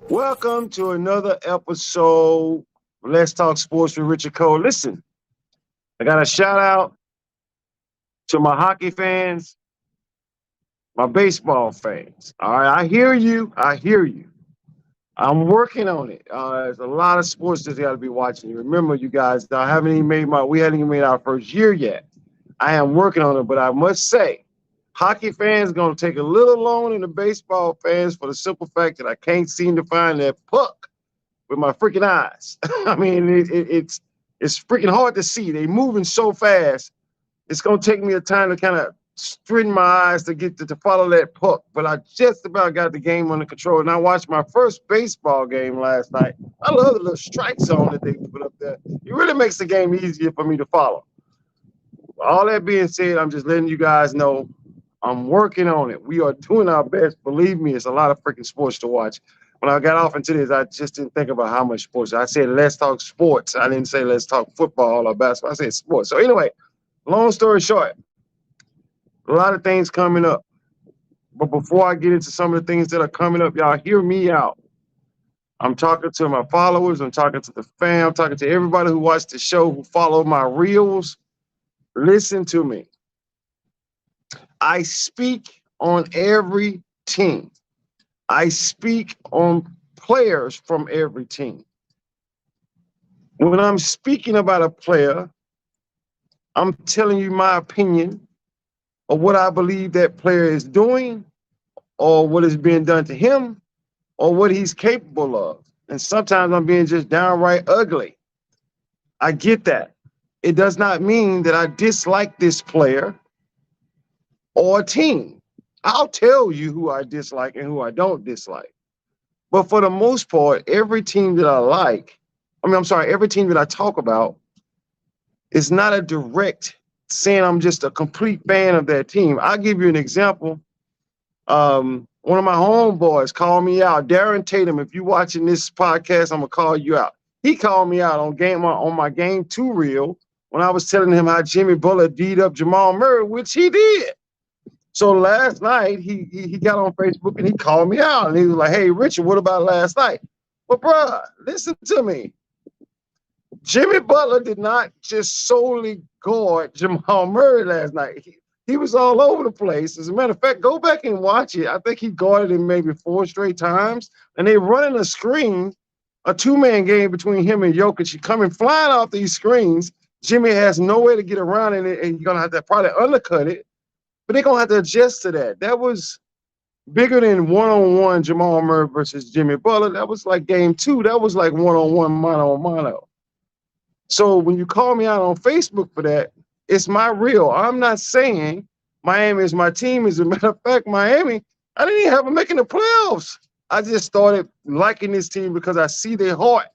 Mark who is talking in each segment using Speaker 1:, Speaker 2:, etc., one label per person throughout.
Speaker 1: Welcome to another episode of Let's Talk Sports with Richard Cole. Listen, I got a shout out to my hockey fans, my baseball fans. All right, I hear you. I hear you. I'm working on it. There's a lot of sports that got to be watching. Remember, you guys, we hadn't even made our first year yet. I am working on it, but I must say, hockey fans going to take a little longer than the baseball fans for the simple fact that I can't seem to find that puck with my freaking eyes. I mean, it's freaking hard to see. They moving so fast. It's gonna take me a time to kind of straighten my eyes to get to follow that puck. But I just about got the game under control. And I watched my first baseball game last night. I love the little strike zone that they put up there. It really makes the game easier for me to follow. All that being said, I'm just letting you guys know I'm working on it. We are doing our best. Believe me, it's a lot of freaking sports to watch. When I got off into this, I just didn't think about how much sports. I said, let's talk sports. I didn't say let's talk football or basketball. I said sports. So anyway, long story short, a lot of things coming up. But before I get into some of the things that are coming up, y'all hear me out. I'm talking to my followers. I'm talking to the fam. I'm talking to everybody who watched the show, who follow my reels. Listen to me. I speak on every team. I speak on players from every team. When I'm speaking about a player, I'm telling you my opinion of what I believe that player is doing or what is being done to him or what he's capable of. And sometimes I'm being just downright ugly. I get that. It does not mean that I dislike this player or a team. I'll tell you who I dislike and who I don't dislike. But for the most part, every team that I like, every team that I talk about is not a direct saying I'm just a complete fan of that team. I'll give you an example. One of my homeboys called me out. Darren Tatum, if you're watching this podcast, I'm gonna call you out. He called me out on my game two reel when I was telling him how Jimmy Butler D'd up Jamal Murray, which he did. So last night he got on Facebook and he called me out and he was like, "Hey Richard, what about last night?" Well, bruh, listen to me. Jimmy Butler did not just solely guard Jamal Murray last night. He was all over the place. As a matter of fact, go back and watch it. I think he guarded him maybe 4 straight times. And they running a screen, a two-man game between him and Jokic. He coming flying off these screens. Jimmy has no way to get around it, and you're going to have to probably undercut it. But they're going to have to adjust to that. That was bigger than one-on-one Jamal Murray versus Jimmy Butler. That was like game two. That was like one-on-one, mano-a-mano. So when you call me out on Facebook for that, it's my real. I'm not saying Miami is my team. As a matter of fact, Miami, I didn't even have them making the playoffs. I just started liking this team because I see their heart.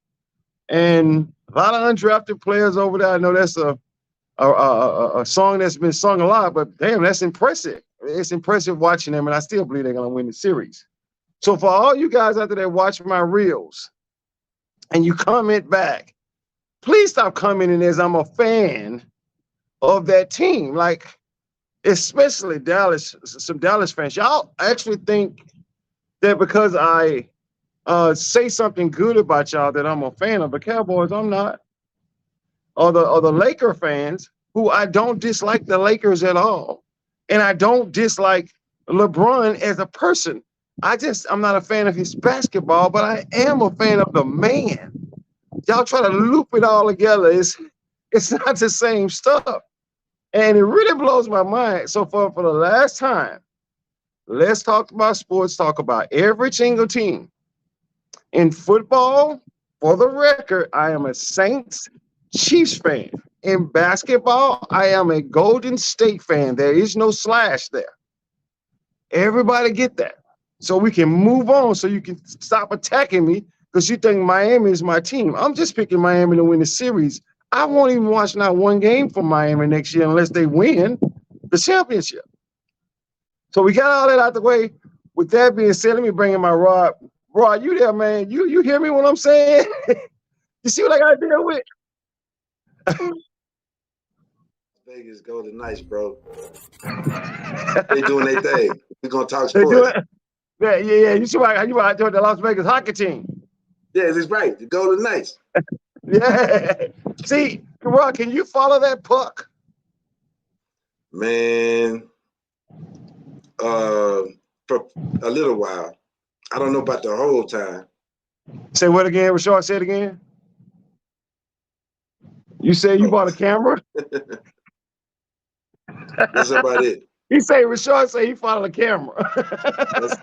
Speaker 1: And a lot of undrafted players over there. I know that's a song that's been sung a lot, but damn, that's impressive. It's impressive watching them, and I still believe they're going to win the series. So for all you guys out there that watch my reels and you comment back, please stop commenting as I'm a fan of that team. Like, especially Dallas, some Dallas fans. Y'all actually think that because I say something good about y'all that I'm a fan of the Cowboys. I'm not. Or the Laker fans who I don't dislike the Lakers at all. And I don't dislike LeBron as a person. I'm not a fan of his basketball, but I am a fan of the man. Y'all try to loop it all together. It's not the same stuff. And it really blows my mind. So for the last time, let's talk about sports, talk about every single team. In football, for the record, I am a Saints Chiefs fan. In basketball, I am a Golden State fan. There is no slash there. Everybody get that. So we can move on so you can stop attacking me because you think Miami is my team. I'm just picking Miami to win the series. I won't even watch not one game from Miami next year unless they win the championship. So we got all that out the way. With that being said, let me bring in my Rod. Rod, you there, man? You hear me what I'm saying? You see what I got to deal with?
Speaker 2: Vegas Golden Knights, bro. They doing their thing. We're gonna talk sports.
Speaker 1: Yeah. You see why you out there with the Las Vegas hockey team?
Speaker 2: Yes, it's right. The Golden Knights.
Speaker 1: Yeah. See, Rod, can you follow that puck?
Speaker 2: Man, for a little while. I don't know about the whole time.
Speaker 1: Say what again? Rashard, say it again. You say you bought a camera?
Speaker 2: That's about it.
Speaker 1: He say Rashard say he followed a camera.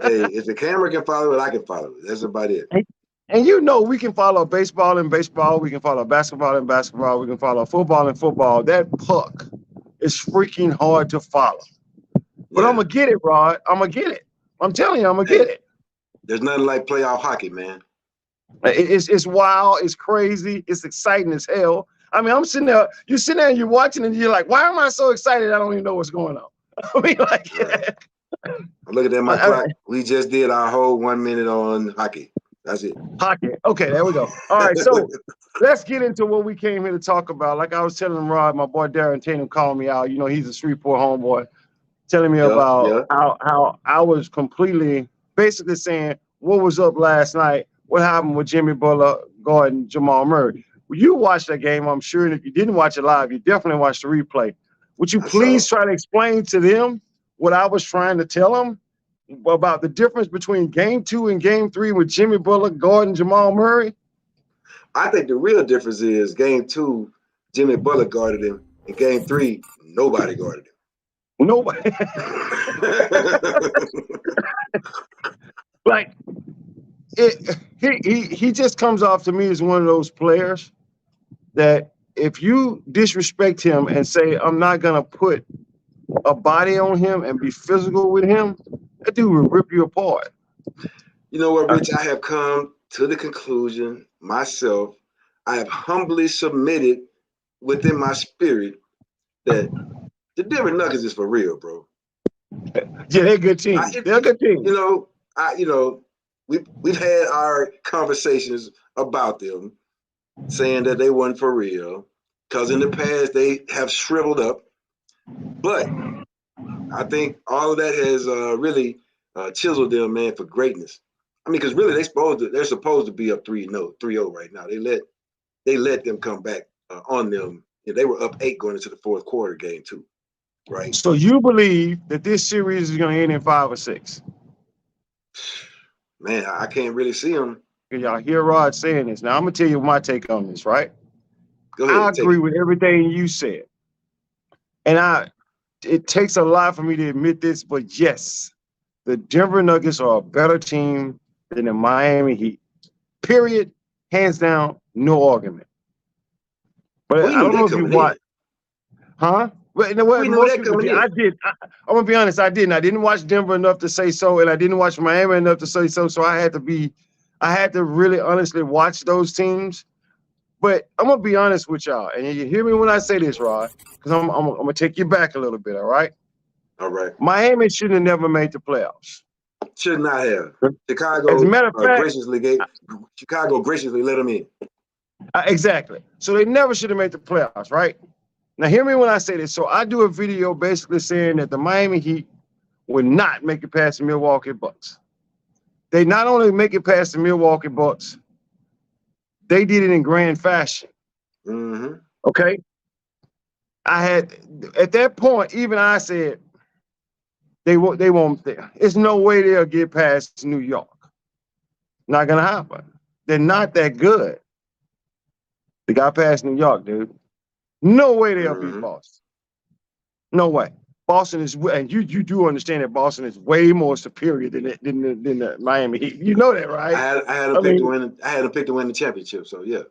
Speaker 2: Hey, if the camera can follow it, I can follow it. That's about it.
Speaker 1: And you know we can follow baseball in baseball, we can follow basketball in basketball, we can follow football in football. That puck is freaking hard to follow. But I'm gonna get it, Rod. I'm gonna get it. I'm telling you, I'm gonna get it.
Speaker 2: There's nothing like playoff hockey, man.
Speaker 1: It's wild, it's crazy, it's exciting as hell. I mean, I'm sitting there, you're sitting there and you're watching and you're like, why am I so excited? I don't even know what's going on. I mean, like,
Speaker 2: right. I'm looking at my clock. We just did our whole 1 minute on hockey. That's it.
Speaker 1: Hockey. Okay, there we go. All right, so let's get into what we came here to talk about. Like I was telling Rod, my boy Darren Tatum called me out. You know, he's a Shreveport homeboy, telling me about how I was completely basically saying what was up last night, what happened with Jimmy Butler, Gordon, Jamal Murray. Well, you watched that game, I'm sure, and if you didn't watch it live, you definitely watched the replay. Would you please try to explain to them what I was trying to tell them about the difference between game 2 and game 3 with Jimmy Butler, Gordon, Jamal Murray?
Speaker 2: I think the real difference is game 2, Jimmy Butler guarded him. In game 3, nobody guarded him.
Speaker 1: Nobody. Like, he just comes off to me as one of those players that if you disrespect him and say, I'm not going to put a body on him and be physical with him, that dude will rip you apart.
Speaker 2: You know what, Rich? I have come to the conclusion myself. I have humbly submitted within my spirit that the Denver Nuggets is for real, bro.
Speaker 1: Yeah, they're a good team. They're a good team.
Speaker 2: We've had our conversations about them, saying that they weren't for real, because in the past they have shriveled up. But I think all of that has really chiseled them, man, for greatness. I mean, because really they're supposed to be up 3-0 right now. They let them come back on them. They were up 8 going into the fourth quarter, game 2, right?
Speaker 1: So you believe that this series is going to end in 5 or 6?
Speaker 2: Man, I can't really see them.
Speaker 1: Y'all hear Rod saying this. Now I'm gonna tell you my take on this, right?
Speaker 2: Go ahead.
Speaker 1: I agree with everything you said, and it takes a lot for me to admit this, but yes, the Denver Nuggets are a better team than the Miami Heat. Period. Hands down, no argument. But I don't know if you watched, huh? But no, what most people did. I'm gonna be honest, I didn't. I didn't watch Denver enough to say so, and I didn't watch Miami enough to say so. So I had to really honestly watch those teams. But I'm gonna be honest with y'all, and you hear me when I say this, Rod, because I'm gonna take you back a little bit. All right.
Speaker 2: All right.
Speaker 1: Miami should have never made the playoffs.
Speaker 2: Should not have. Chicago,
Speaker 1: as a matter of fact,
Speaker 2: Chicago graciously let them in.
Speaker 1: Exactly. So they never should have made the playoffs, right? Now, hear me when I say this. So I do a video basically saying that the Miami Heat would not make it past the Milwaukee Bucks. They not only make it past the Milwaukee Bucks, they did it in grand fashion.
Speaker 2: Mm-hmm.
Speaker 1: Okay? At that point, even I said, they won't. There's no way they'll get past New York. Not going to happen. They're not that good. They got past New York, dude. No way they'll beat Boston. No way. Boston is, and you do understand that Boston is way more superior than the Miami Heat. You know that, right?
Speaker 2: I had to pick to win the championship. So yeah.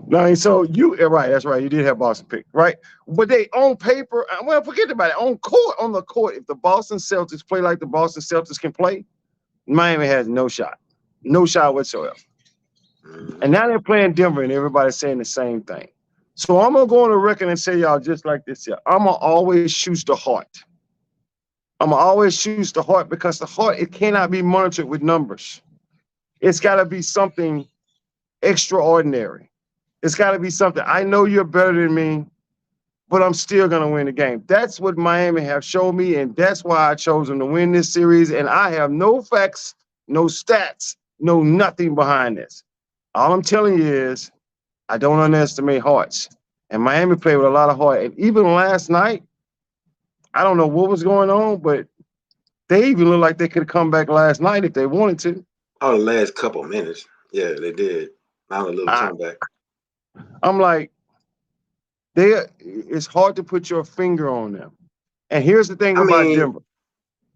Speaker 1: No, so right. That's right. You did have Boston pick, right? But they on paper, well, forget about it. On the court, if the Boston Celtics play like the Boston Celtics can play, Miami has no shot whatsoever. Mm-hmm. And now they're playing Denver, and everybody's saying the same thing. So I'm going to go on the record and say y'all just like this here. I'm going to always choose the heart. I'm going to always choose the heart because the heart, it cannot be monitored with numbers. It's got to be something extraordinary. It's got to be something. I know you're better than me, but I'm still going to win the game. That's what Miami have showed me, and that's why I chose them to win this series. And I have no facts, no stats, no nothing behind this. All I'm telling you is I don't underestimate hearts. And Miami played with a lot of heart. And even last night, I don't know what was going on, but they even looked like they could have come back last night if they wanted to.
Speaker 2: Oh, the last couple minutes. Yeah, they did. Not a little comeback.
Speaker 1: I'm like, it's hard to put your finger on them. And here's the thing about Denver.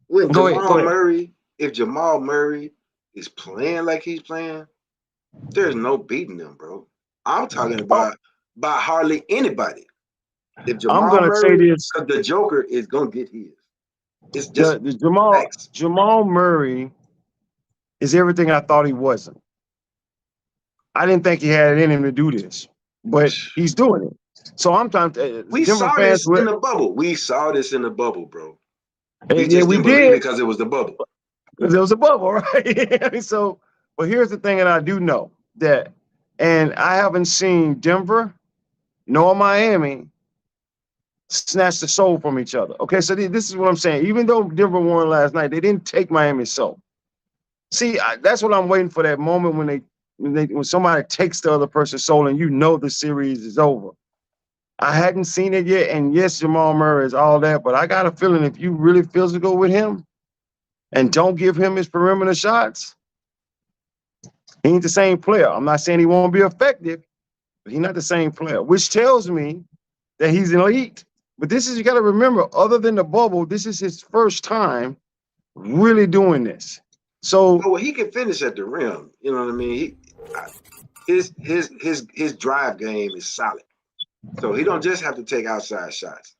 Speaker 2: With Jamal Murray, if Jamal Murray is playing like he's playing, there's no beating them, bro. I'm talking about hardly anybody. If Jamal Murray, say this, because the Joker is gonna get his. It's just
Speaker 1: Jamal Murray is everything I thought he wasn't. I didn't think he had it in him to do this, but he's doing it. So I'm trying to.
Speaker 2: We saw this in the bubble. We saw this in the bubble, bro. We
Speaker 1: just
Speaker 2: didn't believe it because it was the bubble.
Speaker 1: Because it was a bubble, right? So, but here's the thing that I do know that, and I haven't seen Denver nor Miami snatch the soul from each other. Okay, so this is what I'm saying. Even though Denver won last night, they didn't take Miami's soul. See, that's what I'm waiting for, that moment when somebody takes the other person's soul and you know the series is over. I hadn't seen it yet, and yes, Jamal Murray is all that, but I got a feeling if you really physical with him and don't give him his perimeter shots, he ain't the same player. I'm not saying he won't be effective, but he's not the same player, which tells me that he's an elite. But this is, you got to remember, other than the bubble, this is his first time really doing this. So
Speaker 2: well, he can finish at the rim. You know what I mean? His drive game is solid. So he don't just have to take outside shots.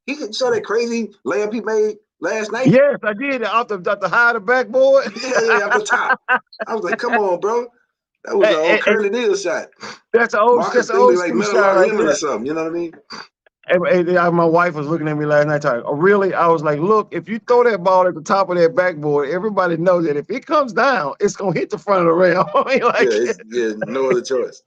Speaker 2: He can show that crazy layup he made last night.
Speaker 1: Yes, I did. Off the high of the backboard.
Speaker 2: Yeah, off the top. I was like, come on, bro. That was an old Curly Neal shot.
Speaker 1: That's an old,
Speaker 2: Marcus
Speaker 1: old
Speaker 2: like Metal
Speaker 1: shot right
Speaker 2: Lemon or something. You know what I mean?
Speaker 1: And my wife was looking at me last night talking, oh, really? I was like, look, if you throw that ball at the top of that backboard, everybody knows that if it comes down, it's going to hit the front of the rim. I mean,
Speaker 2: no other choice.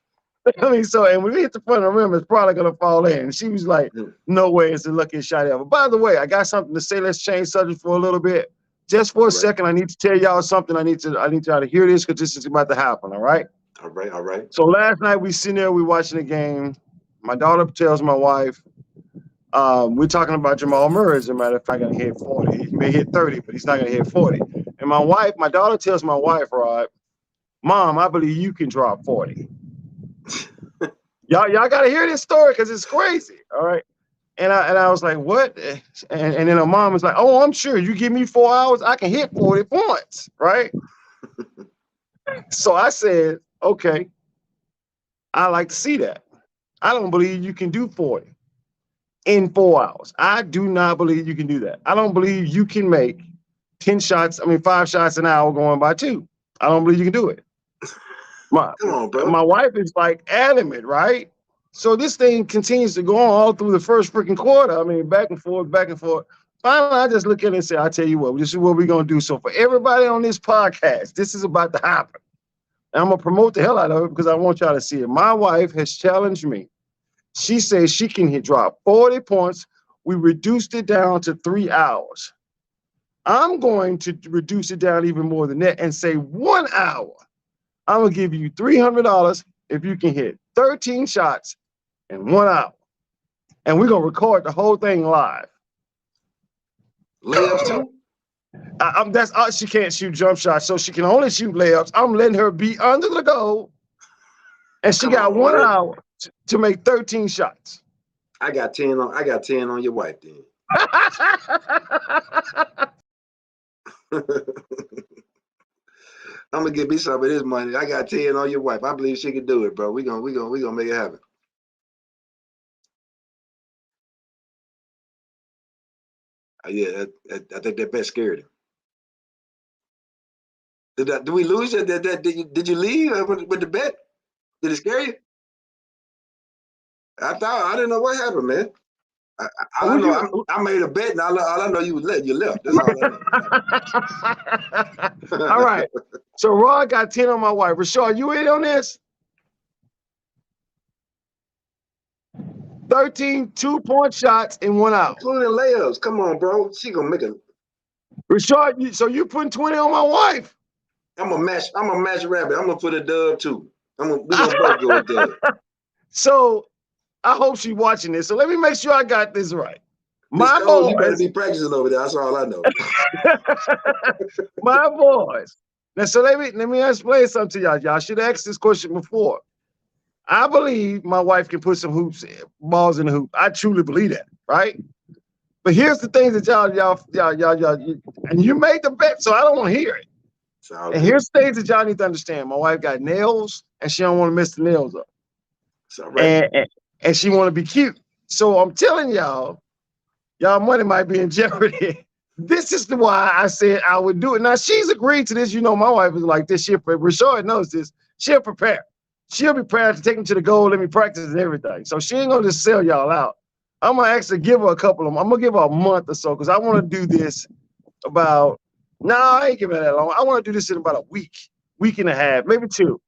Speaker 1: I mean, so, and when we hit the front of the rim, it's probably going to fall in. And she was like, no way, it's the luckiest shot ever. By the way, I got something to say. Let's change subject for a little bit. Just for a second, I need to tell y'all something. I need y'all to hear this because this is about to happen, all right?
Speaker 2: All right.
Speaker 1: So last night, we sitting there, we watching the game. My daughter tells my wife, we're talking about Jamal Murray. As a matter of fact, going to hit 40. He may hit 30, but he's not going to hit 40. And my daughter tells my wife, Rod, Mom, I believe you can drop 40. Y'all got to hear this story because it's crazy. All right. And I was like, what? And then her mom was like, oh, I'm sure you give me 4 hours, I can hit 40 points. Right. So I said, okay, I like to see that. I don't believe you can do 40 in 4 hours. I do not believe you can do that. I don't believe you can make 5 shots an hour going by 2. I don't believe you can do it. Come on, bro. My wife is like adamant, right? So this thing continues to go on all through the first freaking quarter. I mean, back and forth. Finally, I just look at it and say, I'll tell you what, this is what we're going to do. So for everybody on this podcast, this is about to happen. And I'm going to promote the hell out of it because I want y'all to see it. My wife has challenged me. She says she can drop 40 points. We reduced it down to 3 hours. I'm going to reduce it down even more than that and say 1 hour. I'm going to give you $300 if you can hit 13 shots in 1 hour. And we're going to record the whole thing live.
Speaker 2: Layups too?
Speaker 1: She can't shoot jump shots, so she can only shoot layups. I'm letting her be under the goal. And she got 1 hour to make 13 shots.
Speaker 2: I got 10 on your wife then. I'm gonna get me some of this money. I got 10 on your wife. I believe she can do it, bro. We gonna make it happen. Yeah, I think that bet scared him. Did we lose? Did you leave with the bet? Did it scare you? I didn't know what happened, man. I don't know. I made a bet, and all I know you left. That's all I know.
Speaker 1: All right. So Rod got 10 on my wife. Rashard, you in on this? 13 2-point shots in 1 out.
Speaker 2: Including layups. Come on, bro. She gonna make a.
Speaker 1: Rashard, so you putting 20 on my wife?
Speaker 2: I'm a match rabbit. I'm gonna put a dub too. We gonna both go with dub.
Speaker 1: So I hope she's watching this. So let me make sure I got this right. My
Speaker 2: You better
Speaker 1: boys,
Speaker 2: be practicing over there. That's all I know.
Speaker 1: my boys. Now, so let me explain something to y'all. Y'all should have asked this question before. I believe my wife can put some balls in the hoop. I truly believe that, right? But here's the things that y'all, and you made the bet, so I don't want to hear it. And here's the things that y'all need to understand. My wife got nails, and she don't want to mess the nails up.
Speaker 2: Right.
Speaker 1: And she want to be cute. So I'm telling y'all money might be in jeopardy. This is why I said I would do it. Now, she's agreed to this. You know, my wife is like this. Rashard knows this. She'll prepare. She'll be prepared to take him to the goal, let me practice and everything. So she ain't going to just sell y'all out. I'm going to actually give her I'm going to give her a month or so because I want to do this I ain't giving her that long. I want to do this in about a week and a half, maybe 2.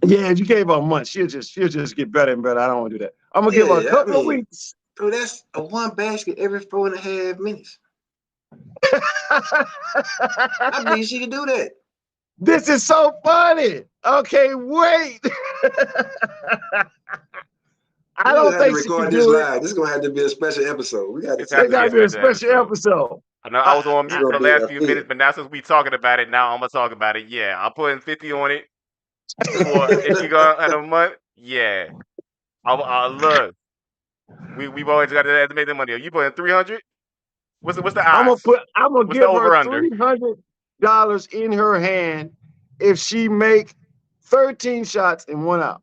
Speaker 1: Yeah, if you gave her a month, she'll just get better and better. I don't want to do that. I'm going to give her a couple of weeks.
Speaker 2: Bro, that's a 1 basket every 4.5 minutes. I believe she can do that.
Speaker 1: This is so funny. Okay, wait. I don't think she can do it.
Speaker 2: Live. This is gonna have to be a special episode. We got
Speaker 1: to be a special episode.
Speaker 3: I know I was on mute for the last few minutes, but now since we talking about it, now I'm gonna talk about it. Yeah, I'm putting 50 on it. If you go at a month, yeah. I'll look. We've always got to make the money. Are you putting 300? What's the odds?
Speaker 1: I'm gonna give her $300 in her hand if she make 13 shots in 1 out.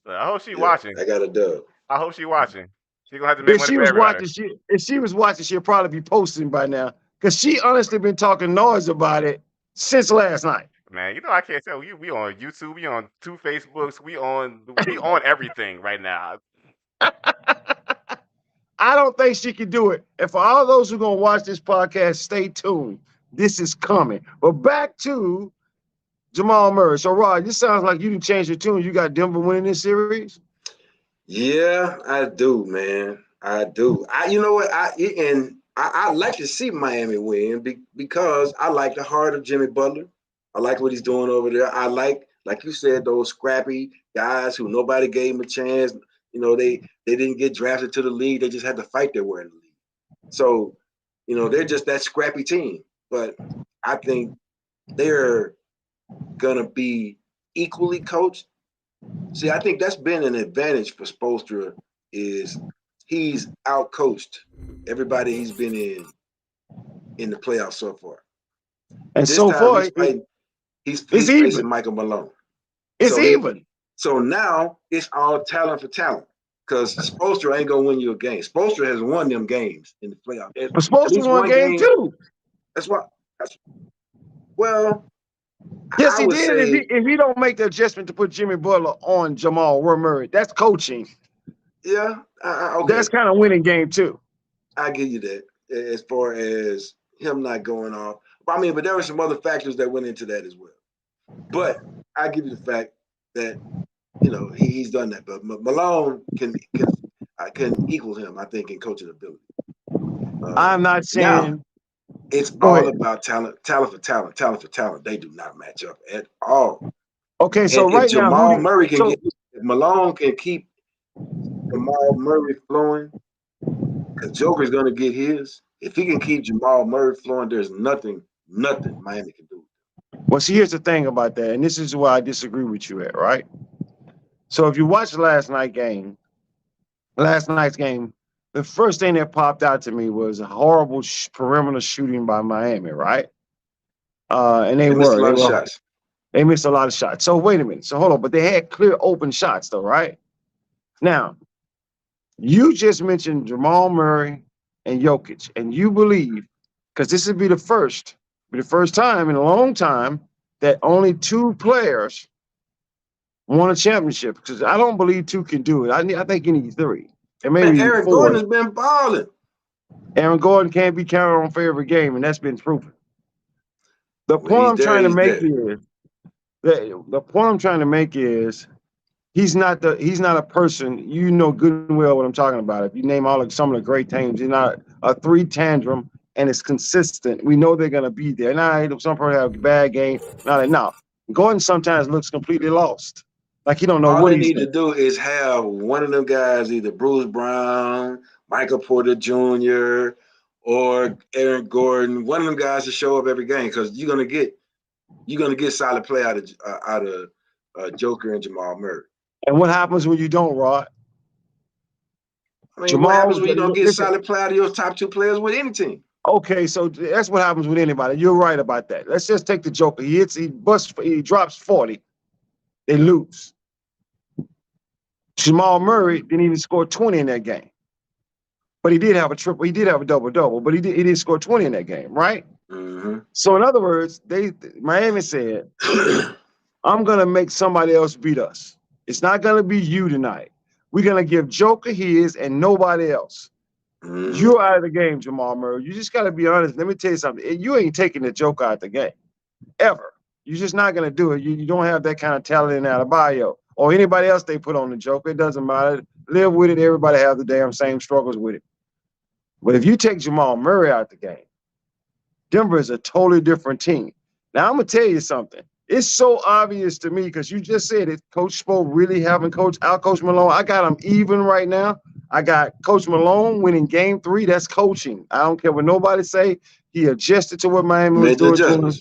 Speaker 3: I hope she's watching.
Speaker 2: I got a dub.
Speaker 3: I hope she's watching. She's gonna have to make money for everybody.
Speaker 1: If she was watching, she'll probably be posting by now. Because she honestly been talking noise about it since last night.
Speaker 3: Man, you know I can't tell you. We on YouTube, we on 2 Facebooks, we on everything right now.
Speaker 1: I don't think she can do it. And for all those who are gonna watch this podcast, stay tuned. This is coming. But back to Jamal Murray. So Rod, this sounds like you didn't change your tune. You got Denver winning this series?
Speaker 2: Yeah, I do, man. I do. You know what? I like to see Miami win because I like the heart of Jimmy Butler. I like what he's doing over there. I like you said, those scrappy guys who nobody gave him a chance. You know, they didn't get drafted to the league. They just had to fight their way in the league. So, you know, they're just that scrappy team. But I think they're gonna be equally coached. See, I think that's been an advantage for Spoelstra is he's out-coached everybody he's been in the playoffs so far.
Speaker 1: And this so far,
Speaker 2: he's facing Michael Malone.
Speaker 1: It's even.
Speaker 2: So now it's all talent for talent because Spoelstra ain't gonna win you a game. Spoelstra has won them games in the playoffs.
Speaker 1: But Spoelstra won game too.
Speaker 2: That's why. Well,
Speaker 1: yes, he did. If he don't make the adjustment to put Jimmy Butler on Jamal Murray, that's coaching.
Speaker 2: Yeah, okay.
Speaker 1: That's kind of winning game too.
Speaker 2: I give you that as far as him not going off. I mean, but there were some other factors that went into that as well. But I give you the fact that, you know, he's done that. But Malone can equal him, I think, in coaching ability.
Speaker 1: I'm not saying
Speaker 2: it's all about talent for talent. They do not match up at all.
Speaker 1: Okay, so
Speaker 2: right now, Jamal Murray can if Malone can keep Jamal Murray flowing, because Joker's going to get his. If he can keep Jamal Murray flowing, there's nothing Miami can do.
Speaker 1: Well, see, here's the thing about that, and this is where I disagree with you at, right? So if you watch last night's game, the first thing that popped out to me was a horrible perimeter shooting by Miami, right? And they missed a lot of shots. So wait a minute. So hold on, but they had clear open shots though, right? Now, you just mentioned Jamal Murray and Jokic, and you believe, because this would be the first time in a long time that only 2 players won a championship. Because I don't believe 2 can do it. I think you need 3. And maybe
Speaker 2: Aaron
Speaker 1: 4.
Speaker 2: Gordon has been balling.
Speaker 1: Aaron Gordon can't be counted on for every game, and that's been proven. The point I'm trying to make is he's not a person. You know good and well what I'm talking about. If you name some of the great teams, he's not a three tantrum and it's consistent. We know they're gonna be there. Now some people have a bad game. No. Gordon sometimes looks completely lost. Like he don't know
Speaker 2: all
Speaker 1: what
Speaker 2: they
Speaker 1: he's
Speaker 2: need
Speaker 1: doing.
Speaker 2: to do is have one of them guys, either Bruce Brown, Michael Porter Jr., or Aaron Gordon, one of them guys to show up every game, because you're gonna get solid play out of Joker and Jamal Murray.
Speaker 1: And what happens when you don't, Rod?
Speaker 2: I mean, what happens when you don't get solid play out of your top two players with any team?
Speaker 1: Okay, so that's what happens with anybody. You're right about that. Let's just take the Joker. He drops 40. They lose. Jamal Murray didn't even score 20 in that game. But he did have a triple. He did have a double-double, but he didn't score 20 in that game, right?
Speaker 2: Mm-hmm.
Speaker 1: So in other words, Miami said, I'm going to make somebody else beat us. It's not going to be you tonight. We're going to give Joker his and nobody else. Mm-hmm. You're out of the game, Jamal Murray. You just got to be honest. Let me tell you something. You ain't taking the Joker out the game, ever. You're just not going to do it. You don't have that kind of talent in Adebayo or anybody else they put on the Joker. It doesn't matter. Live with it. Everybody have the damn same struggles with it. But if you take Jamal Murray out the game, Denver is a totally different team. Now, I'm going to tell you something. It's so obvious to me because you just said it. Coach Spo really haven't out-coached Malone. I got him even right now. I got Coach Malone winning game 3. That's coaching. I don't care what nobody say. He adjusted to what Miami was doing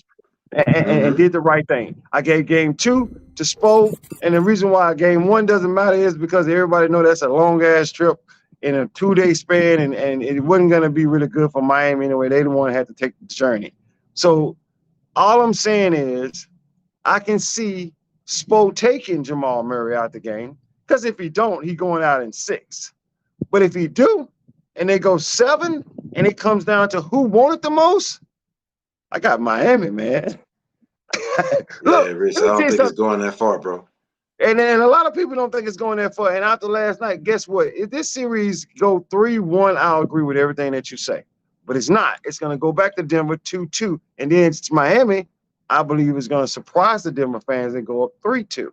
Speaker 1: and did the right thing. I gave game 2 to Spo, and the reason why game 1 doesn't matter is because everybody know that's a long-ass trip in a 2-day span, and it wasn't going to be really good for Miami anyway. They didn't want to have to take the journey. So all I'm saying is I can see Spo taking Jamal Murray out the game, because if he don't, he going out in 6. But if he do, and they go 7, and it comes down to who won it the most, I got Miami, man.
Speaker 2: Look, yeah, Rich, I don't think it's going that far, bro.
Speaker 1: And then a lot of people don't think it's going that far. And after last night, guess what? If this series go 3-1, I'll agree with everything that you say. But it's not. It's going to go back to Denver 2-2. And then it's Miami, I believe, is going to surprise the Denver fans and go up 3-2.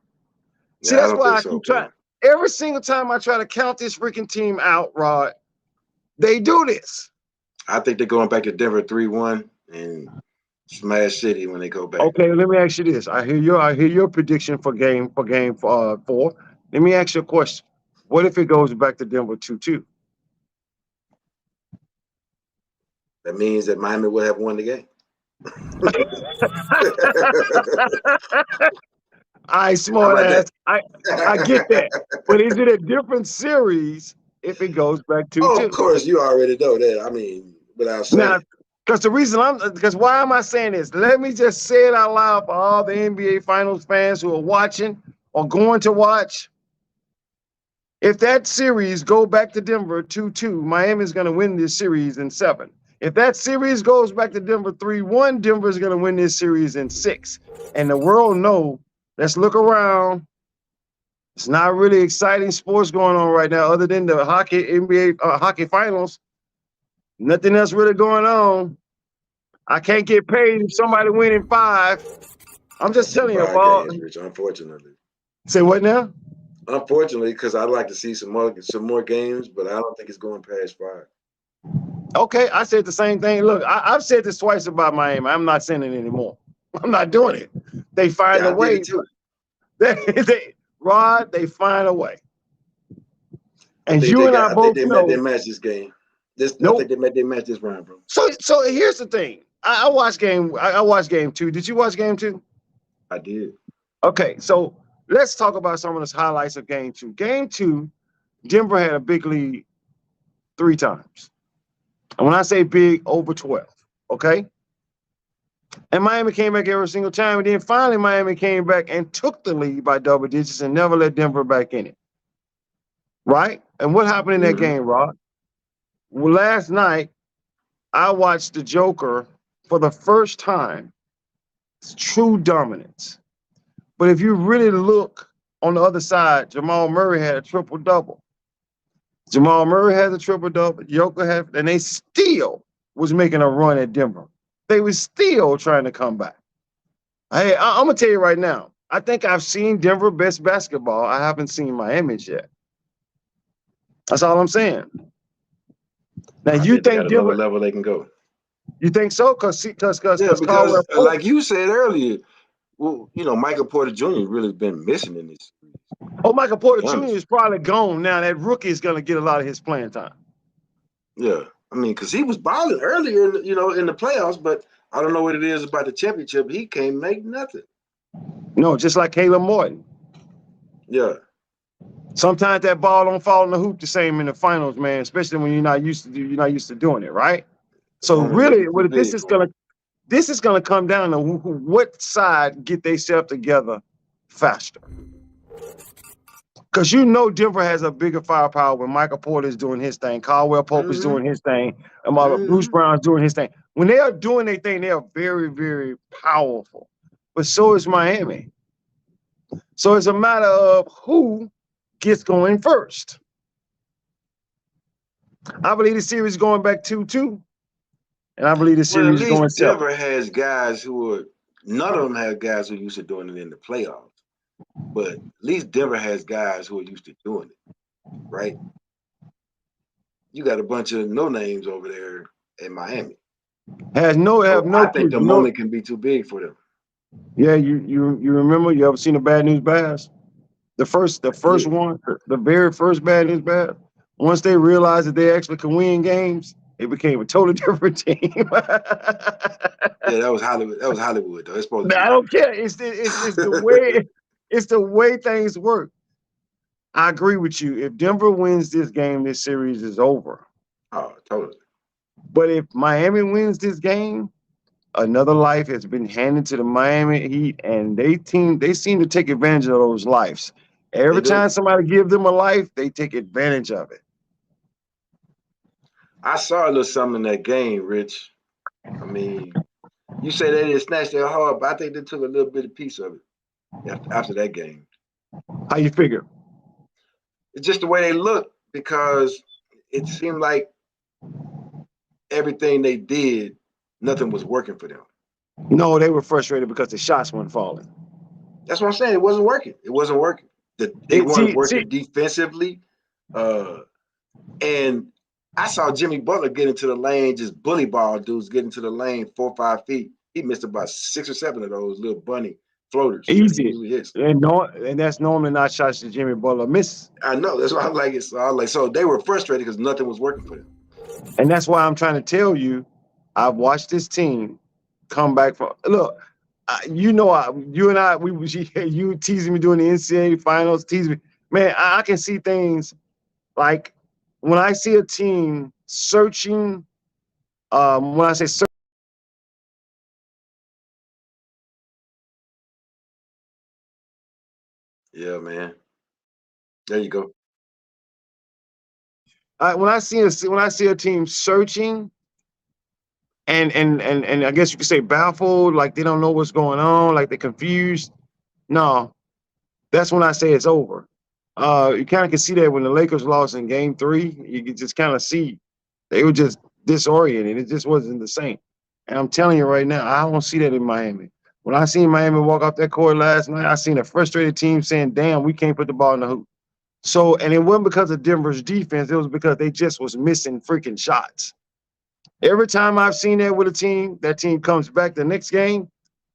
Speaker 1: See, that's why I keep trying. Every single time I try to count this freaking team out, Rod, they do this.
Speaker 2: I think they're going back to Denver 3-1 and smash City when they go back.
Speaker 1: Okay, let me ask you this. I hear your prediction for game 4. Let me ask you a question. What if it goes back to Denver 2-2?
Speaker 2: That means that Miami will have won the game.
Speaker 1: I smart ass. I get that. But is it a different series if it goes back 2-2?
Speaker 2: Oh, of course, you already know that. I mean, without saying.
Speaker 1: Now, because why am I saying this? Let me just say it out loud for all the NBA Finals fans who are watching or going to watch. If that series go back to Denver 2-2, Miami is going to win this series in 7. If that series goes back to Denver 3-1, Denver is going to win this series in 6. And the world know. Let's look around. It's not really exciting sports going on right now, other than the NBA hockey finals. Nothing else really going on. I can't get paid if somebody winning 5. I'm just telling you, Paul.
Speaker 2: Unfortunately.
Speaker 1: Say what now?
Speaker 2: Unfortunately, because I'd like to see some more games, but I don't think it's going past 5.
Speaker 1: Okay, I said the same thing. Look, I've said this twice about Miami. I'm not saying it anymore. I'm not doing it. They find a way. Rod, they find a way. And you and I both know
Speaker 2: they match this game. I think they match this round, bro.
Speaker 1: So here's the thing. I watched game 2. Did you watch game 2?
Speaker 2: I did.
Speaker 1: Okay, so let's talk about some of the highlights of game 2. Game 2, Denver had a big lead 3 times. And when I say big, over 12. Okay? And Miami came back every single time. And then finally, Miami came back and took the lead by double digits and never let Denver back in it. Right? And what happened in that game, Rod? Well, last night, I watched the Joker for the first time. It's true dominance. But if you really look on the other side, Jamal Murray had a triple-double. Jamal Murray had a triple-double. Joker had, and they still was making a run at Denver. They were still trying to come back. Hey, I'm going to tell you right now, I think I've seen Denver best basketball. I haven't seen Miami yet. That's all I'm saying. Now
Speaker 2: I
Speaker 1: you
Speaker 2: think they got
Speaker 1: think
Speaker 2: another
Speaker 1: Denver?
Speaker 2: level they can go.
Speaker 1: You think so? Cause
Speaker 2: Yeah,
Speaker 1: Caldwell
Speaker 2: because
Speaker 1: Pope.
Speaker 2: like you said earlier, well, Michael Porter Jr. really been missing in this.
Speaker 1: Oh, Michael Porter
Speaker 2: Be
Speaker 1: Jr.
Speaker 2: honest.
Speaker 1: is probably gone now. That rookie is going to get a lot of his playing time.
Speaker 2: Yeah, I mean, because he was balling earlier, in the playoffs, but I don't know what it is about the championship. He can't make nothing.
Speaker 1: No, just like Caleb Morton.
Speaker 2: Yeah,
Speaker 1: Sometimes that ball don't fall in the hoop the same in the finals, man. Especially when you're not used to doing it, right?
Speaker 2: the
Speaker 1: So
Speaker 2: moment may
Speaker 1: really,
Speaker 2: be too big for him.
Speaker 1: this is gonna come down to what side get themselves together faster. Because Denver has a bigger firepower when Michael Porter is doing his thing, Caldwell Pope is doing his thing, and Bruce Brown's doing his thing. When they are doing their thing, they are very, very powerful. But so is Miami. So it's a matter of who gets going first. I believe the series is going back 2-2, and I believe the
Speaker 2: Well, at
Speaker 1: series is going
Speaker 2: least
Speaker 1: 7.
Speaker 2: Denver has guys none of them have guys who are used to doing it in the playoffs. But at least Denver has guys who are used to doing it, right? You got a bunch of no names over there in Miami.
Speaker 1: I
Speaker 2: think the moment can be too big for them.
Speaker 1: Yeah, you remember? You ever seen a Bad News Bears? The very first Bad News Bears. Once they realized that they actually can win games, it became a totally different team.
Speaker 2: Yeah, that was Hollywood. That was Hollywood, though. It's supposed to be.
Speaker 1: I don't care. It's the way things work. I agree with you. If Denver wins this game, this series is over.
Speaker 2: Oh, totally.
Speaker 1: But if Miami wins this game, another life has been handed to the Miami Heat, and they seem to take advantage of those lives. Every time somebody gives them a life, they take advantage of it.
Speaker 2: I saw a little something in that game, Rich. I mean, you say they didn't snatch their heart, but I think they took a little bit of piece of it after that game.
Speaker 1: How you figure?
Speaker 2: It's just the way they look, because it seemed like everything they did, nothing was working for them.
Speaker 1: No, they were frustrated because the shots weren't falling.
Speaker 2: That's what I'm saying. It wasn't working. It wasn't working. They weren't working defensively. And I saw Jimmy Butler get into the lane, just bully ball dudes get into the lane 4 or 5 feet. He missed about 6 or 7 of those little bunny floaters.
Speaker 1: Easy. And that's normally not shots that Jimmy Butler miss.
Speaker 2: I know. That's why I like it. So they were frustrated because nothing was working for them.
Speaker 1: And that's why I'm trying to tell you, I've watched this team come back from. Look, you and I, you teasing me during the NCAA finals, teasing me. Man, I can see things like when I see a team searching. When I say search.
Speaker 2: Yeah, man. There you go.
Speaker 1: When I see a team searching, and I guess you could say baffled, like they don't know what's going on, like they're confused. No, that's when I say it's over. You kind of can see that when the Lakers lost in Game 3. You can just kind of see they were just disoriented. It just wasn't the same. And I'm telling you right now, I don't see that in Miami. When I seen Miami walk off that court last night, I seen a frustrated team saying, "Damn, we can't put the ball in the hoop." So, and it wasn't because of Denver's defense. It was because they just was missing freaking shots. Every time I've seen that with a team, that team comes back the next game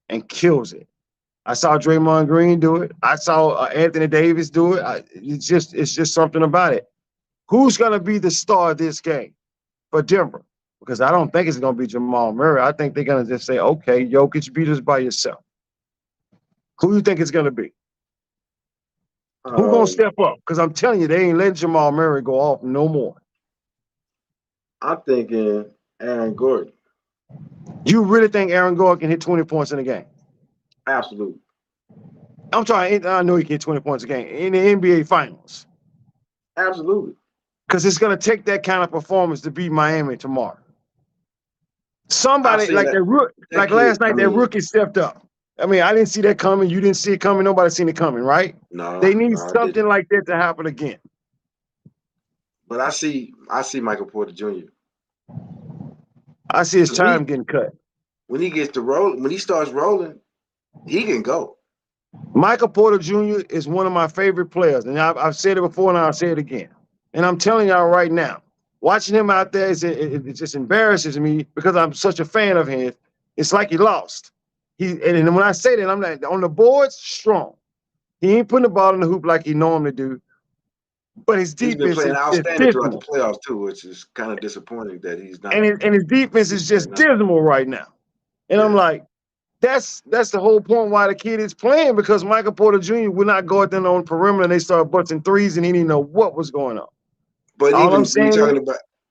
Speaker 1: and kills it. I saw Draymond Green do it. I saw Anthony Davis do it. It's just something about it. Who's going to be the star of this game for Denver? Because I don't think it's going to be Jamal Murray. I think they're going to just say, okay, Jokic, beat us by yourself. Who do you think it's going to be? Who's going to step up? Because I'm telling you, they ain't letting Jamal Murray go off no more.
Speaker 2: I'm thinking Aaron Gordon.
Speaker 1: You really think Aaron Gordon can hit 20 points in a game?
Speaker 2: Absolutely.
Speaker 1: I'm trying. I know he can hit 20 points a game in the NBA Finals.
Speaker 2: Absolutely.
Speaker 1: Because it's going to take that kind of performance to beat Miami tomorrow. Somebody like last night, that rookie stepped up. I mean, I didn't see that coming. You didn't see it coming. Nobody seen it coming, right?
Speaker 2: No.
Speaker 1: They need something like that to happen again.
Speaker 2: But I see Michael Porter Jr.
Speaker 1: I see his time getting cut.
Speaker 2: When he gets to roll, when he starts rolling, he can go.
Speaker 1: Michael Porter Jr. is one of my favorite players, and I've said it before, and I'll say it again. And I'm telling y'all right now, watching him out there, it just embarrasses me because I'm such a fan of his. It's like he lost. And when I say that, I'm like, on the boards, strong. He ain't putting the ball in the hoop like he normally do, but his
Speaker 2: He's been
Speaker 1: defense
Speaker 2: playing
Speaker 1: is
Speaker 2: outstanding throughout the
Speaker 1: dismal.
Speaker 2: playoffs too, which is kind of disappointing that he's not.
Speaker 1: And his defense is just dismal right now. And I'm like, that's the whole point why the kid is playing, because Michael Porter Jr. would not go out there on the perimeter and they start busting threes and he didn't know what was going on.
Speaker 2: But
Speaker 1: all
Speaker 2: even
Speaker 1: I'm saying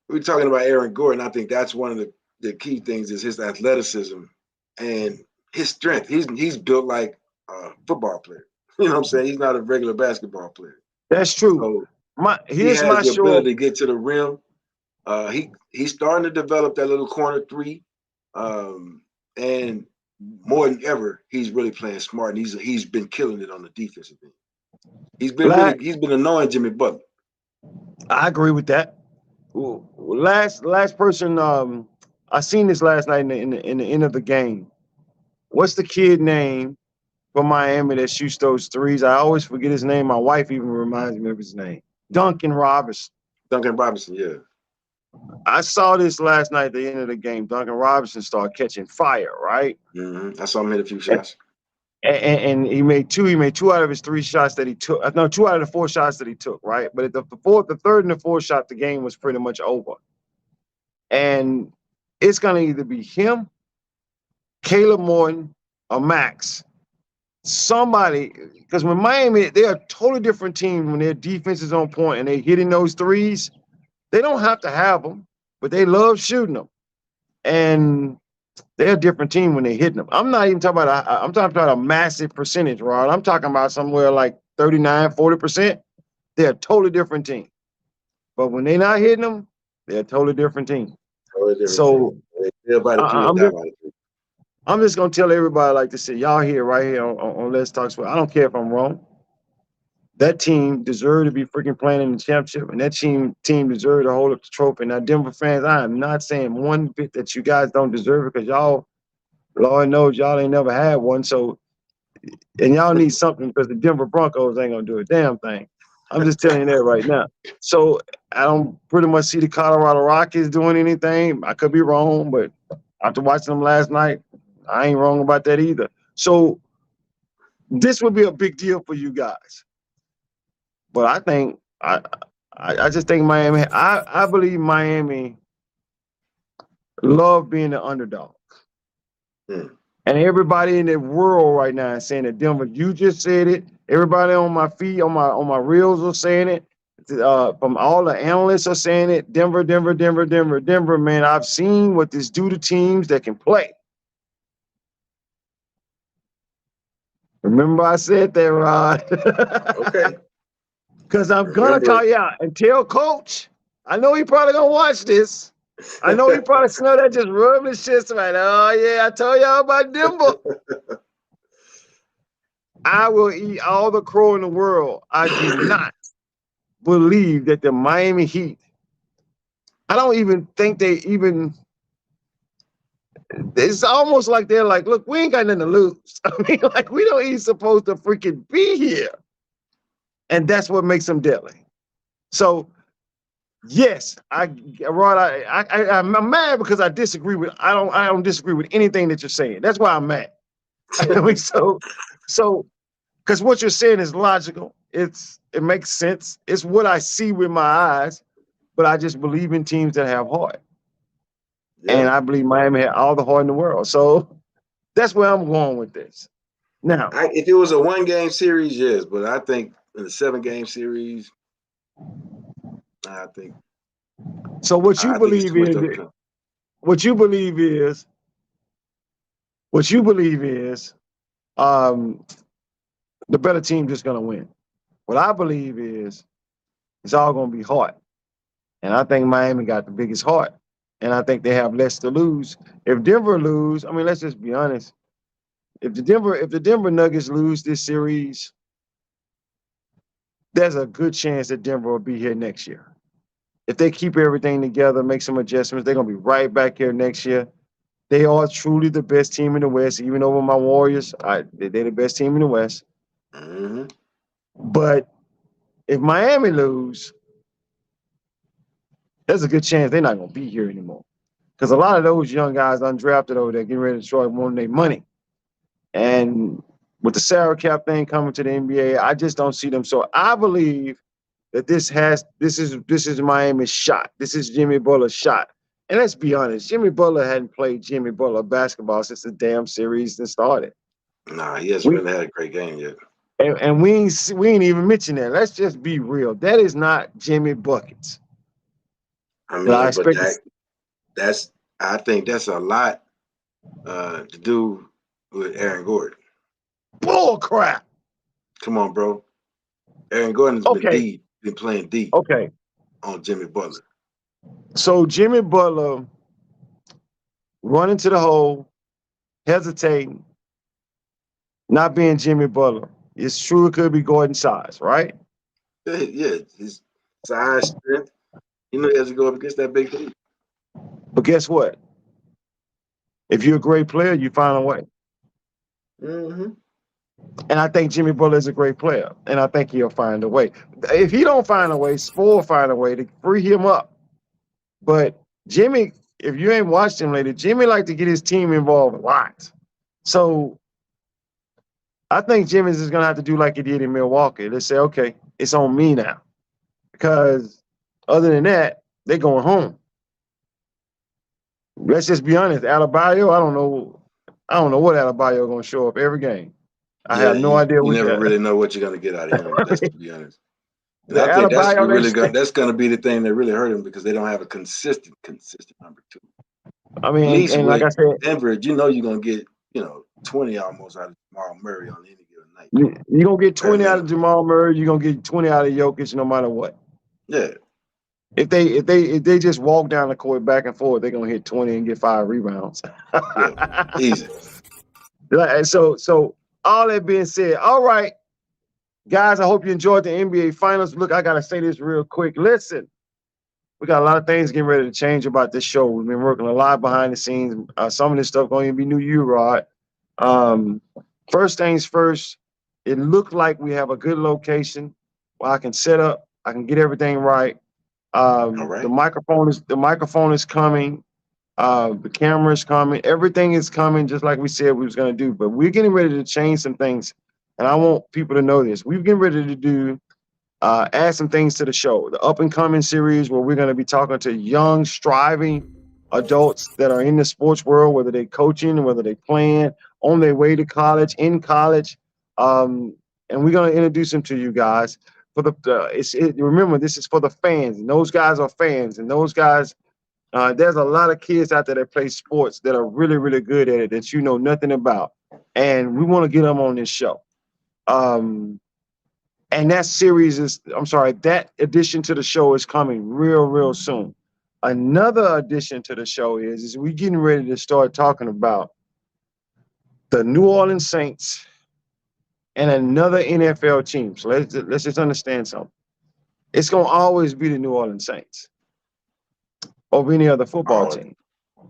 Speaker 2: we're talking about Aaron Gordon. I think that's one of the key things is his athleticism and his strength. He's built like a football player. You know what I'm saying? He's not a regular basketball player.
Speaker 1: That's true.
Speaker 2: So he has the ability to get to the rim. He's starting to develop that little corner three. And more than ever, he's really playing smart, and he's been killing it on the defensive end. He's been annoying Jimmy Butler.
Speaker 1: I agree with that. Last person, I seen this last night in the end of the game. What's the kid name from Miami that shoots those threes? I always forget his name. My wife even reminds me of his name. Duncan Robinson.
Speaker 2: Duncan Robinson, yeah.
Speaker 1: I saw this last night at the end of the game. Duncan Robinson started catching fire, right?
Speaker 2: Mm-hmm. I saw him hit a few shots.
Speaker 1: And he made two. He made 2 out of his 3 shots that he took. No, 2 out of the 4 shots that he took, right? But at the third and the fourth shot, the game was pretty much over. And it's gonna either be him, Caleb Morton, or Max. Somebody, because when Miami, they're a totally different team when their defense is on point and they're hitting those threes. They don't have to have them, but they love shooting them. And they're a different team when they're hitting them. I'm not even talking about I'm talking about a massive percentage, Rod. I'm talking about somewhere like 39, 40%. They're a totally different team. But when they're not hitting them, they're a totally different team. So I'm just gonna tell everybody like to say, y'all here right here on Let's Talk Sports. I don't care if I'm wrong. That team deserved to be freaking playing in the championship, and that team deserved to hold up the trophy. Now, Denver fans, I am not saying one bit that you guys don't deserve it, because y'all, Lord knows, y'all ain't never had one. So, and y'all need something, because the Denver Broncos ain't gonna do a damn thing. I'm just telling you that right now. So I don't pretty much see the Colorado Rockies doing anything. I could be wrong, but after watching them last night, I ain't wrong about that either. So this would be a big deal for you guys. But I think I just think Miami. I believe Miami love being the underdog. And everybody in the world right now is saying that Denver. You just said it. Everybody on my feed, on my reels are saying it. From all the analysts are saying it. Denver, Denver, Denver, Denver, Denver. Man, I've seen what this do to teams that can play. Remember I said that, Rod.
Speaker 2: Okay.
Speaker 1: Because I'm going to call you out and tell Coach. I know he probably going to watch this. I know he probably smell that just rubbing his chest right. Oh, yeah, I told y'all about Denver. I will eat all the crow in the world. I do not believe that the Miami Heat, I don't even think they even, it's almost like they're like, look, we ain't got nothing to lose. I mean, like, we don't even supposed to freaking be here. And that's what makes them deadly. So, yes, Rod, I'm mad because I disagree with. I don't disagree with anything that you're saying. That's why I'm mad. I mean, so, because what you're saying is logical. It makes sense. It's what I see with my eyes. But I just believe in teams that have heart, and I believe Miami had all the heart in the world. So that's where I'm going with this. Now,
Speaker 2: if it was a 1-game series, yes, but I think in a 7-game series, I think.
Speaker 1: So what you believe is, what you believe is, the better team just gonna win. What I believe is, it's all gonna be heart, and I think Miami got the biggest heart, and I think they have less to lose. If Denver lose, I mean, let's just be honest. If the Denver Nuggets lose this series, there's a good chance that Denver will be here next year. If they keep everything together, make some adjustments, they're gonna be right back here next year. They are truly the best team in the West, even over my Warriors. They're the best team in the West.
Speaker 2: Mm-hmm.
Speaker 1: But if Miami lose, there's a good chance they're not going to be here anymore. Because a lot of those young guys undrafted over there getting ready to start wanting their money. And with the salary cap thing coming to the NBA, I just don't see them. So I believe that this is Miami's shot. This is Jimmy Butler's shot. And let's be honest, Jimmy Butler hadn't played Jimmy Butler basketball since the damn series that started.
Speaker 2: Nah, he hasn't really had a great game yet.
Speaker 1: And we ain't even mentioned that. Let's just be real. That is not Jimmy Buckets.
Speaker 2: I mean, I think that's a lot to do with Aaron Gordon.
Speaker 1: Bull crap.
Speaker 2: Come on, bro. Aaron Gordon's been playing deep.
Speaker 1: Okay.
Speaker 2: On Jimmy Butler.
Speaker 1: So Jimmy Butler running to the hole, hesitating, not being Jimmy Butler. It's true it could be Gordon's size, right?
Speaker 2: Yeah, his size, strength. You know he has to go up against that big dude.
Speaker 1: But guess what? If you're a great player, you find a way.
Speaker 2: Mm-hmm.
Speaker 1: And I think Jimmy Butler is a great player, and I think he'll find a way. If he don't find a way, Spo will find a way to free him up. But Jimmy, if you ain't watched him lately, Jimmy like to get his team involved a lot. So I think Jimmy's is going to have to do like he did in Milwaukee. Let's say, okay, it's on me now. Because other than that, they're going home. Let's just be honest. Adebayo, I don't know what Adebayo going to show up every game. I have no idea.
Speaker 2: You never really know what you're going to get out of him, just to be honest. And
Speaker 1: I think
Speaker 2: that's going to be the thing that really hurt him because they don't have a consistent number two.
Speaker 1: I mean, and like I said,
Speaker 2: Denver, you know you're going to get 20 almost out of Jamal Murray on any given night.
Speaker 1: You're going to get 20 out of Jamal Murray. You're going to get 20 out of Jokic no matter what.
Speaker 2: Yeah.
Speaker 1: If they just walk down the court back and forth, they're going to hit 20 and get 5 rebounds.
Speaker 2: Yeah, easy.
Speaker 1: So all that being said, all right, guys, I hope you enjoyed the NBA Finals. Look, I got to say this real quick. Listen, we got a lot of things getting ready to change about this show. We've been working a lot behind the scenes. Some of this stuff going to be new to you, Rod. First things first, it looked like we have a good location where I can set up. I can get everything right.
Speaker 2: Right.
Speaker 1: The microphone is coming. The camera is coming. Everything is coming just like we said we was going to do. But we're getting ready to change some things. And I want people to know this. We're getting ready to do add some things to the show. The up and coming series where we're going to be talking to young, striving adults that are in the sports world, whether they're coaching, whether they're playing, on their way to college, in college. And we're going to introduce them to you guys. Remember, this is for the fans. And those guys are fans. And those guys, there's a lot of kids out there that play sports that are really, really good at it that you know nothing about. And we want to get them on this show. And that addition to the show is coming real, real soon. Another addition to the show is we're getting ready to start talking about the New Orleans Saints and another NFL team. So let's just understand something. It's going to always be the New Orleans Saints over any other football team.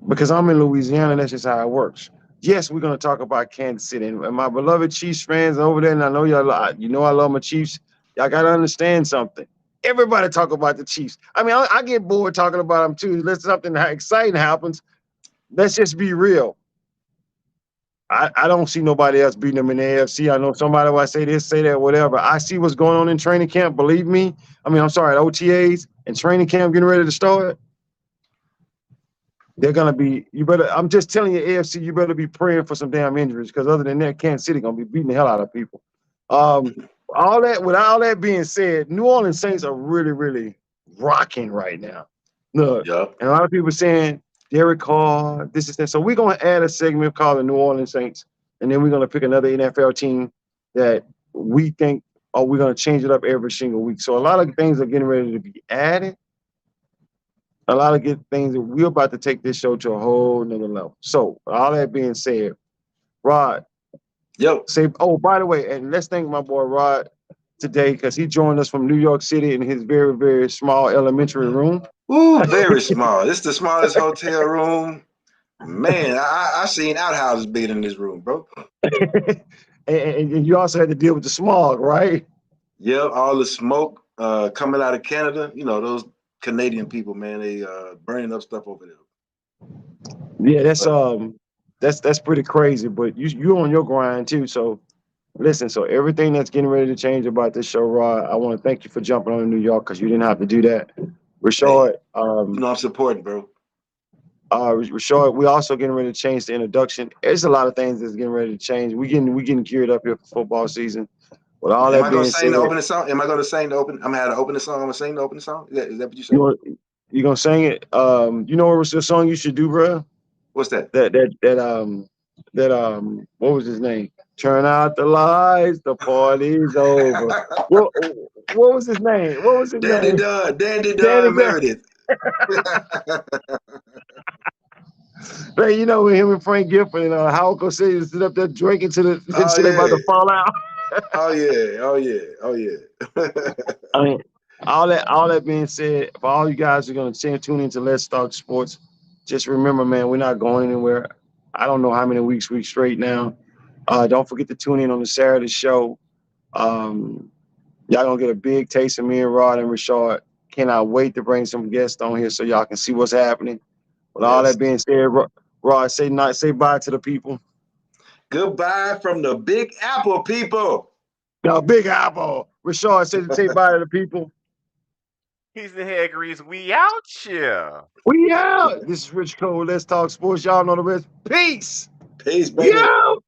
Speaker 1: Because I'm in Louisiana, and that's just how it works. Yes, we're going to talk about Kansas City. And my beloved Chiefs fans over there, and I know y'all, you know I love my Chiefs. Y'all got to understand something. Everybody talk about the Chiefs. I mean, I get bored talking about them too. Unless something exciting happens. Let's just be real. I don't see nobody else beating them in the AFC. I know somebody will say this, say that, whatever. I see what's going on in training camp. Believe me. At OTAs and training camp getting ready to start. They're going to be, I'm just telling you, AFC, you better be praying for some damn injuries because other than that, Kansas City going to be beating the hell out of people. With all that being said, New Orleans Saints are really, really rocking right now. Look,
Speaker 2: yep.
Speaker 1: And a lot of people saying, Derek Carr, this is that. So we're going to add a segment called the New Orleans Saints, and then we're going to pick another NFL team that we think, we're going to change it up every single week. So a lot of things are getting ready to be added. A lot of good things that we're about to take this show to a whole nother level. So all that being said, Rod, by the way, and let's thank my boy Rod today because he joined us from New York City in his very, very small elementary room.
Speaker 2: Ooh, very small. This is the smallest hotel room. Man, I seen outhouses bigger than this room, bro.
Speaker 1: and you also had to deal with the smog, right?
Speaker 2: Yep, all the smoke coming out of Canada. You know, those Canadian people, man, they burning up stuff over there.
Speaker 1: Yeah, that's pretty crazy. But you on your grind too. So listen, so everything that's getting ready to change about this show, Rod, I want to thank you for jumping on in New York because you didn't have to do that. Rashard,
Speaker 2: You know I'm supporting, bro.
Speaker 1: Rashard, we also getting ready to change the introduction. There's a lot of things that's getting ready to change. We getting geared up here for football season. With all
Speaker 2: Am
Speaker 1: that
Speaker 2: I gonna
Speaker 1: being
Speaker 2: sing
Speaker 1: said,
Speaker 2: the opening song? Am I gonna sing the open? I'm gonna have the opening song. I'm gonna sing the opening song. Is that what you said?
Speaker 1: you gonna sing it? You know what was the song you should do, bro?
Speaker 2: What's that?
Speaker 1: What was his name? Turn out the lights, the party's over. What was his name? What was his
Speaker 2: Dandy
Speaker 1: name?
Speaker 2: Dunn, Dandy
Speaker 1: Danny
Speaker 2: Dunn
Speaker 1: Dunn.
Speaker 2: Meredith.
Speaker 1: Hey, you know, with him and Frank Gifford and Howard Cosell sit up there drinking till they about to fall out.
Speaker 2: Oh yeah, oh yeah, oh yeah.
Speaker 1: I mean, all that being said, for all you guys who are gonna tune into Let's Talk Sports, just remember, man, we're not going anywhere. I don't know how many weeks straight now. Don't forget to tune in on the Saturday show. Y'all gonna get a big taste of me and Rod and Rashard. Cannot wait to bring some guests on here so y'all can see what's happening. With all that being said, Rod, say bye to the people.
Speaker 2: Goodbye from the Big Apple people.
Speaker 1: No, Big Apple. Rashard, say bye to the people.
Speaker 3: He's the head grease. We out here.
Speaker 1: We out. This is Rich Cole. Let's Talk Sports. Y'all know the rest. Peace.
Speaker 2: Peace, baby.
Speaker 1: We out.